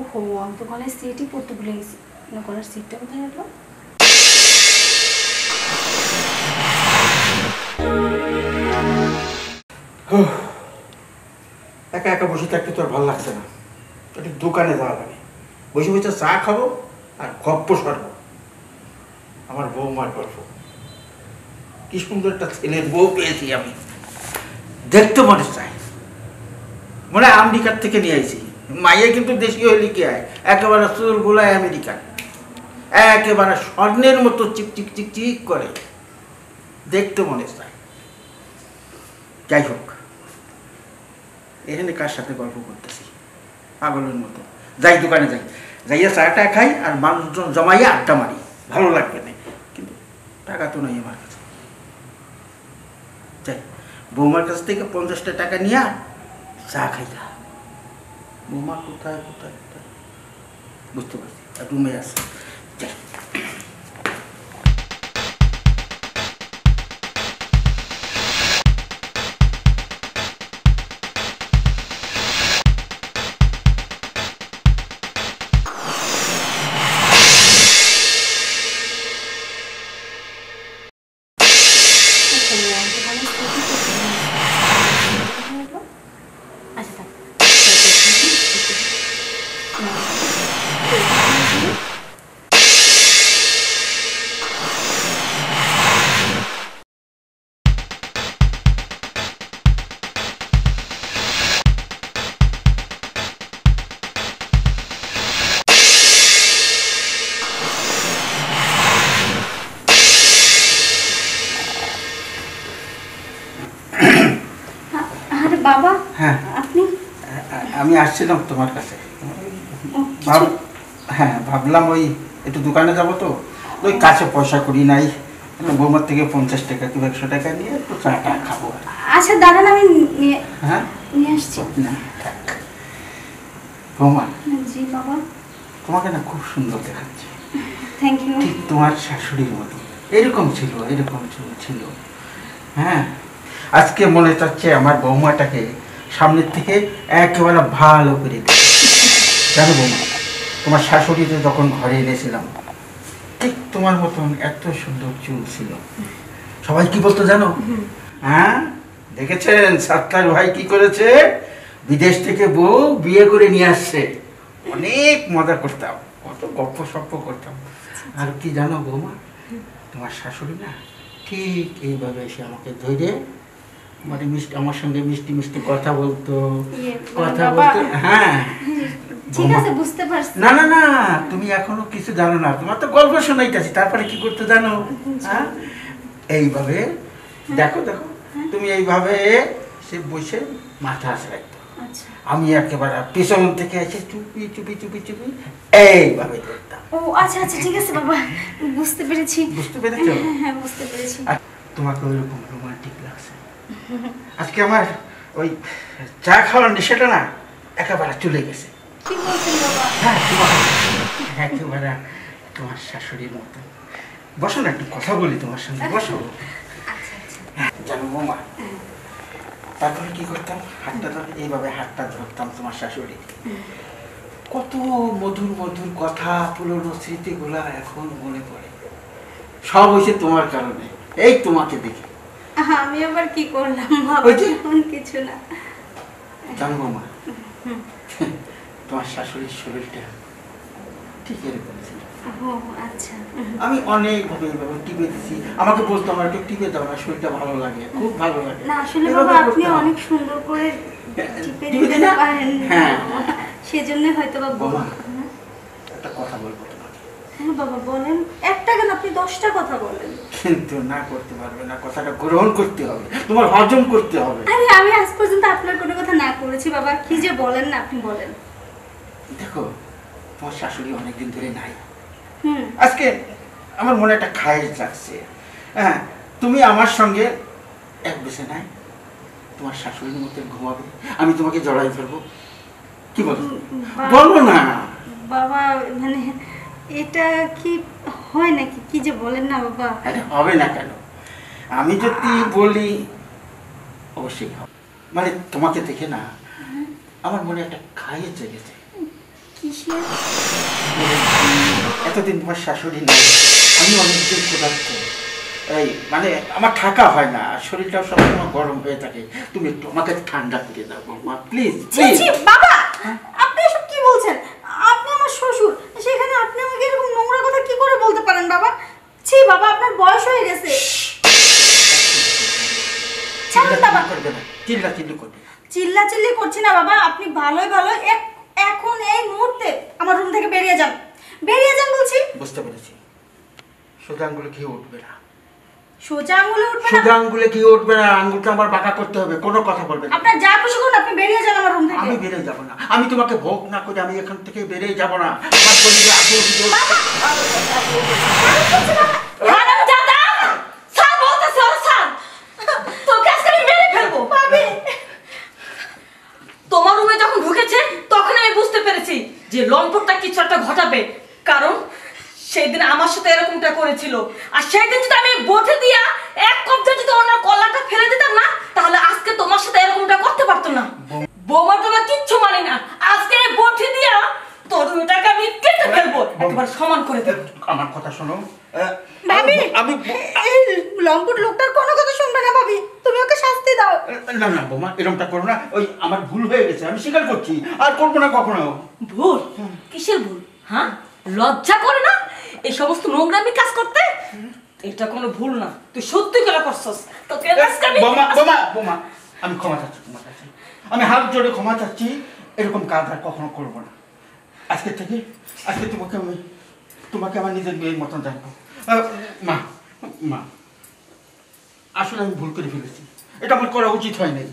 ওহো, আমি তো গলায় সেটই পরতে ভুলে গেছি। গলার সেটটা কোথায় রাখলো? একা একা বসে থাকতে তোর ভালো লাগছে না, একটু দোকানে যাওয়া লাগে, বসে বসে চা খাবো আর গপ্প সারবো। আমার বৌমার গল্প, কি সুন্দর একটা ছেলের বউ পেয়েছি আমি, দেখতে মনে চাই, মনে হয় আমেরিকার থেকে নিয়ে আইছি। মাইয়া কিন্তু দেশীয় লিখে আয়, একেবারে চুল গোলায় আমেরিকান, একেবারে স্বর্ণের মতো চিকচিক চিকচিক করে, দেখতে মনে চায়। যাই হোক, এখানে কার সাথে গল্প করতেছি পাগলের মতো? যাই দোকানে যাই, যাইয়া চাটা খাই আর মানুষজন জমাইয়া আড্ডা মারি, ভালো লাগবে না, কিন্তু টাকা তো নাই আমার কাছে। যাই বৌমার কাছ থেকে 50টা টাকা নিয়ে চা খাইয়া, বৌমা কোথায় কোথায় কোথায় বুঝতে পারছি, আর রুমে আছে। যাই বাবা, হ্যাঁ, আপনি? আমি আসছিলাম তোমার কাছে। হ্যাঁ, ভাবলাম ওই একটু দোকানে যাবো, তো ওই কাছে পয়সা করি নাই, বৌমার থেকে 50 টাকা কি 100 টাকা নিয়ে একটু চাটা খাবো। আচ্ছা দাঁড়ান, আমি হ্যাঁ নিয়ে আসছি। না থাক। বৌমা, জি বাবা। তোমাকে না খুব সুন্দর দেখাচ্ছে, থ্যাংক ইউ। ঠিক তোমার শাশুড়ির মতো, এরকম ছিল, এরকম ছিল। হ্যাঁ, আজকে মনে চাচ্ছে আমার বৌমাটাকে সামনের থেকে একেবারে ভালো করে দিই। জানো বৌমা, তোমার শাশুড়িতে যখন ঘরে এনেছিলাম, ঠিক তোমার মতন এত সুন্দর চুল ছিল। সবাই কি বলতো জানো? হ্যাঁ, দেখেছেন সাত্তার ভাই কি করেছে, বিদেশ থেকে বউ বিয়ে করে নিয়ে আসছে। অনেক মজা করতাম, কত গপ্প সপ্প করতাম। আর কি জানো বৌমা, তোমার শাশুড়ি না ঠিক এইভাবে এসে আমাকে ধরে, মানে মিষ্টি, আমার সঙ্গে মিষ্টি মিষ্টি কথা বলতো, কথা বলতো। হ্যাঁ ঠিক আছে, বুঝতে পারছি। না না না, তুমি এখনো কিছু জানো না, তোমার তো গল্প শোনাইতেছি। তারপরে কি করতে জানো? হ্যাঁ, এইভাবে দেখো দেখো, তুমি এইভাবে সে বসে মাথা আসে রাখতো, আমি একেবারে পিছন থেকে এসে চুপি চুপি চুপি চুপি এইভাবে ধরতাম। ও আচ্ছা আচ্ছা, ঠিক আছে বাবা, বুঝতে পেরেছি। বুঝতে পেরেছো? হ্যাঁ, বুঝতে পেরেছি। তোমাকে ওইরকম রোমান্টিক লাগছে। আজকে আমার ওই চা খাওয়ার নেশাটা না একেবারে চলে গেছে। কি বলছেন বাবা? হ্যাঁ, তোমার একেবারে তোমার শাশুড়ির মতো। বসো না, একটু কথা বলি তোমার সঙ্গে, বসো। আচ্ছা আচ্ছা। জানো বৌমা, তারপরে কি করতাম, হাতটা ধরে এইভাবে হাতটা ধরতাম তোমার শাশুড়ি, কত মধুর মধুর কথা, পুরনো স্মৃতিগুলা এখন মনে পড়ে। সব হয়েছে তোমার কারণে, এই তোমাকে দেখে। আমি আবার কি করলাম বাবা? এমন কিছু না। জানো বৌমা, তোমার শাশুড়ির শরীরটা ঠিক এরকম ছিল। ও আচ্ছা। আমি অনেকভাবে এইভাবে টিপে দিছি, আমাকে বলতো আমার একটু টিপে দাও না, শরীরটা ভালো লাগে, খুব ভালো লাগে। না আসলে বাবা, আপনি অনেক সুন্দর করে টিপে দিতে পারেন। হ্যাঁ, সেজন্য হয়তো বাবা। একটা কথা বলবো তোমাকে। হ্যাঁ বাবা বলেন। একটা কেন, আপনি 10টা কথা বলেন। কিন্তু না করতে পারবে না, কথাটা গ্রহণ করতে হবে, তোমার হজম করতে হবে। আরে আমি আজ পর্যন্ত আপনার কোনো কথা না করেছি বাবা, কি যে বলেন না, আপনি বলেন। দেখো, তোমার শাশুড়ি অনেকদিন ধরে নাই, আজকে আমার মনে একটা খায়েশ যাচ্ছে। হ্যাঁ, তুমি আমার সঙ্গে এক বিছানায় তোমার শাশুড়ির মতো ঘুমাবে, আমি তোমাকে জড়াই ধরবো, কি বলো? বলো না বাবা, মানে এটা কি হয় নাকি? কি যে বলেন না বাবা। আরে হবে না কেন, আমি যদি বলি অবশ্যই হবে। মানে তোমাকে দেখে না আমার মনে একটা খায়েশ জেগেছে, কিসের? এতদিন তোমার শাশুড়ি নেই, আমি অনেকদিন ক্ষুধার্ত, এই মানে আমার থাকা হয় না, শরীরটাও সবসময় গরম হয়ে থাকে। তুমি একটু আমাকে ঠান্ডা করে দাও বৌমা, প্লিজ ছি ছি বাবা, আপনি এসব কি বলছেন? আপনি আমার শ্বশুর, সেখানে আপনি আমাকে এরকম নোংরা কথা কি করে বলতে পারেন বাবা? ছি বাবা, আপনার বয়স হয়ে গেছে। ছাড়ুন বাবা। করবে না, চিল্লা চিল্লি করবে। চিল্লাচিল্লি করছি না বাবা, আপনি ভালোই ভালো এখন এই মুহূর্তে আমার রুম থেকে বেরিয়ে যান, বেরিয়ে যান বলছি। বুঝতে পেরেছি, সোজা আঙ্গুলে ঘি উঠবে না। সোজা আঙ্গুলে উঠবে না? সোজা আঙ্গুলে ঘি উঠবে না, আঙ্গুলটা আমার বাঁকা করতে হবে, কোনো কথা বলবে না। আপনার যা খুশি করুন, আপনি বেরিয়ে যান আমার রুম থেকে। আমি বেরিয়ে যাব না, আমি তোমাকে ভোগ না করে আমি এখান থেকে বেরিয়ে যাব না। আমার শরীরে আগে অভিযোগ। হারামজাদা! স্যার বলতেছে, ওর স্যার। তোকে আজকে আমি মেরে ফেলবো। ভাবি, তোমার রুমে যখন ঢুকেছে তখন আমি বুঝতে পেরেছি যে লম্পটটা কিছু একটা ঘটাবে, কারণ সেই দিন আমার সাথে এরকমটা করেছিল। আর সেই দিন যদি আমি বঠে দিয়া এক কবজা যদি ওনার কলাটা ফেলে দিতাম না, তাহলে আজকে তোমার সাথে এরকমটা করতে পারতো না। বৌমা তোমার কিচ্ছু মানি না, আজকে এই বঠে দিয়া তোর ওটাকে আমি কেটে ফেলবো, একবার সমান করে দেবো। আমার কথা শোনো। ভাবি, আমি এই লম্পট লোকটার কোনো কথা শুনবে না ভাবি, তুমি ওকে শাস্তি দাও। না না বৌমা, এরকমটা করো না। ওই আমার ভুল হয়ে গেছে, আমি স্বীকার করছি, আর করবো না কখনো। ভুল? কিসের ভুল? হ্যাঁ, লজ্জা করে না এই সমস্ত নোংরামি কাজ করতে? এটা কোনো ভুল না, তুই সত্যি করে করছস। তোকে আজকে আমি বোমা বোমা বোমা, আমি ক্ষমা চাচ্ছি, ক্ষমা চাচ্ছি, আমি হাত জোড়ে ক্ষমা চাচ্ছি। এরকম কাজ আর কখনো করবো না। আজকে থেকে আজকে তোমাকে আমার নিজের মেয়ের মতন জানবো। মা মা, আসলে আমি ভুল করে ফেলেছি, এটা আমার করা উচিত হয় নাই।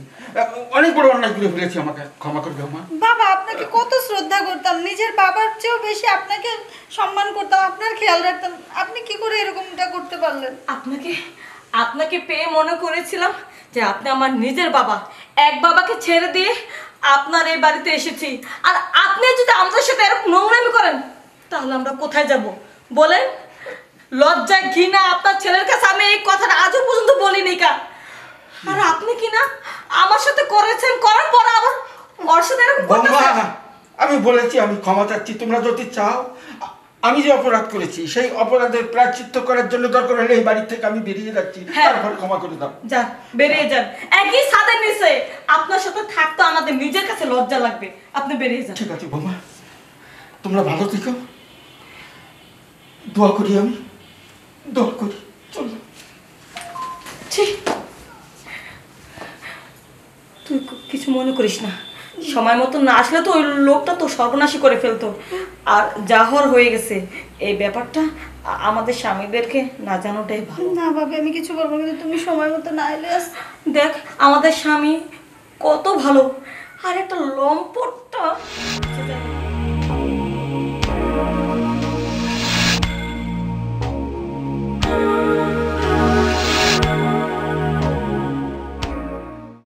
অনেক বড় অন্যায় করে ফেলেছি, আমাকে ক্ষমা করে দাও মা। বাবা, আপনাকে কত শ্রদ্ধা করতাম, নিজের বাবার চেয়েও বেশি আপনাকে সম্মান করতাম, আপনার খেয়াল রাখতাম। আপনি কি করে এরকমটা করতে পারলেন? আপনাকে আপনাকে পেয়ে মনে করেছিলাম যে আপনি আমার নিজের বাবা। এক বাবাকে ছেড়ে দিয়ে আপনার এই বাড়িতে এসেছি, আর আপনি যদি আমাদের সাথে এরকম নোংরামি করেন তাহলে আমরা কোথায় যাব বলেন? লজ্জা ঘৃণা আপনার ছেলের কাছে আমি এই কথাটা আজও পর্যন্ত বলিনি কা। আর আপনি কি না আমার সাথে করেছেন, করার পর আবার ওর সাথে এরকম করতেছেন। আমি বলেছি আমি ক্ষমা চাচ্ছি, তোমরা যদি চাও আমি যে অপরাধ করেছি সেই অপরাধের প্রায়শ্চিত্ত করার জন্য দরকার হলে এই বাড়ি থেকে আমি বেরিয়ে যাচ্ছি, তারপরে ক্ষমা করে দাও। যান, বেরিয়ে যান। একই ছাদের নিচে আপনার সাথে থাকতে আমাদের নিজের কাছে লজ্জা লাগবে, আপনি বেরিয়ে যান। ঠিক আছে বৌমা, তোমরা ভালো থেকো, দোয়া করি, আমি দোয়া করি। চলো। ঠিক, তুই কিছু মনে করিস না, সময় মতো না আসলে তো ওই লোকটা তো সর্বনাশী করে ফেলতো। আর যা হওয়ার হয়ে গেছে, এই ব্যাপারটা আমাদের স্বামীদেরকে না জানাটাই ভালো। না ভাবি, আমি কিছু বলবো, কিন্তু তুমি সময় মতো না এলে। দেখ আমাদের স্বামী কত ভালো, আর একটা লম্পটটা